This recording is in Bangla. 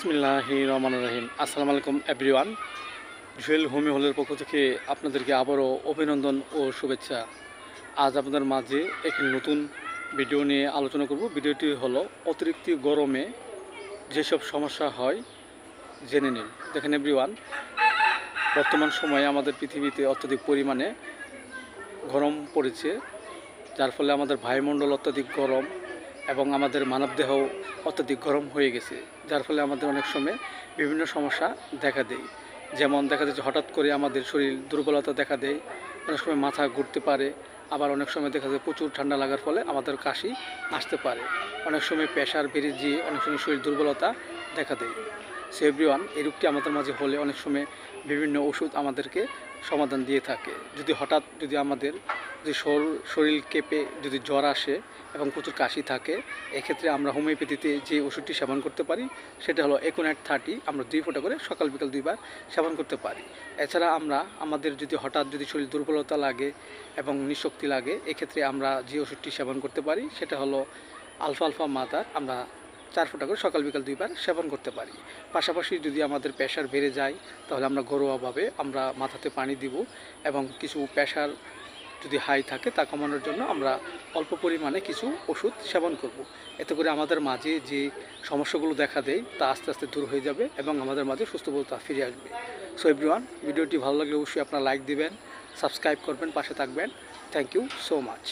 বিসমিল্লাহির রহমানির রহিম। আসসালামু আলাইকুম এভরিওয়ান। জুয়েল হোমি হলের পক্ষ থেকে আপনাদেরকে আবারও অভিনন্দন ও শুভেচ্ছা। আজ আপনাদের মাঝে একটি নতুন ভিডিও নিয়ে আলোচনা করব। ভিডিওটি হলো অতিরিক্ত গরমে যেসব সমস্যা হয় জেনে নিন। দেখেন এভরিওয়ান, বর্তমান সময়ে আমাদের পৃথিবীতে অত্যধিক পরিমাণে গরম পড়েছে, যার ফলে আমাদের বায়ুমণ্ডল অত্যধিক গরম এবং আমাদের মানবদেহ অত্যধিক গরম হয়ে গেছে, যার ফলে আমাদের অনেক সময় বিভিন্ন সমস্যা দেখা দেয়। যেমন দেখা যাচ্ছে হঠাৎ করে আমাদের শরীর দুর্বলতা দেখা দেয়, অনেক সময় মাথা ঘুরতে পারে, আবার অনেক সময় দেখা যায় প্রচুর ঠান্ডা লাগার ফলে আমাদের কাশি আসতে পারে, অনেক সময় প্রেশার বেড়ে গিয়ে অনেক সময় শরীর দুর্বলতা দেখা দেয়। সো এভরিওয়ান, এই রোগটি আমাদের মাঝে হলে অনেক সময় বিভিন্ন ওষুধ আমাদেরকে সমাধান দিয়ে থাকে। যদি আমাদের শরীর কেঁপে যদি জ্বর আসে এবং প্রচুর কাশি থাকে, এক্ষেত্রে আমরা হোমিওপ্যাথিতে যে ওষুধটি সেবন করতে পারি সেটা হলো একুনাইট 30। আমরা 2 ফোঁটা করে সকাল বিকাল 2 বার সেবন করতে পারি। এছাড়া আমাদের যদি শরীর দুর্বলতা লাগে এবং নিঃশক্তি লাগে, এক্ষেত্রে আমরা যে ওষুধটি সেবন করতে পারি সেটা হলো আলফা মাদার। আমরা 4 ফোঁটা করে সকাল বিকাল 2 বার সেবন করতে পারি। পাশাপাশি যদি আমাদের প্রেশার বেড়ে যায়, তাহলে আমরা ঘরোয়াভাবে আমরা মাথাতে পানি দিব এবং কিছু প্রেশার যদি হাই থাকে তা কমানোর জন্য আমরা অল্প পরিমাণে কিছু ওষুধ সেবন করব। এতে করে আমাদের মাঝে যে সমস্যাগুলো দেখা দেয় তা আস্তে আস্তে দূর হয়ে যাবে এবং আমাদের মাঝে সুস্থতা ফিরে আসবে। সো এভরিওয়ান, ভিডিওটি ভালো লাগলে অবশ্যই আপনারা লাইক দিবেন, সাবস্ক্রাইব করবেন, পাশে থাকবেন। Thank you so much.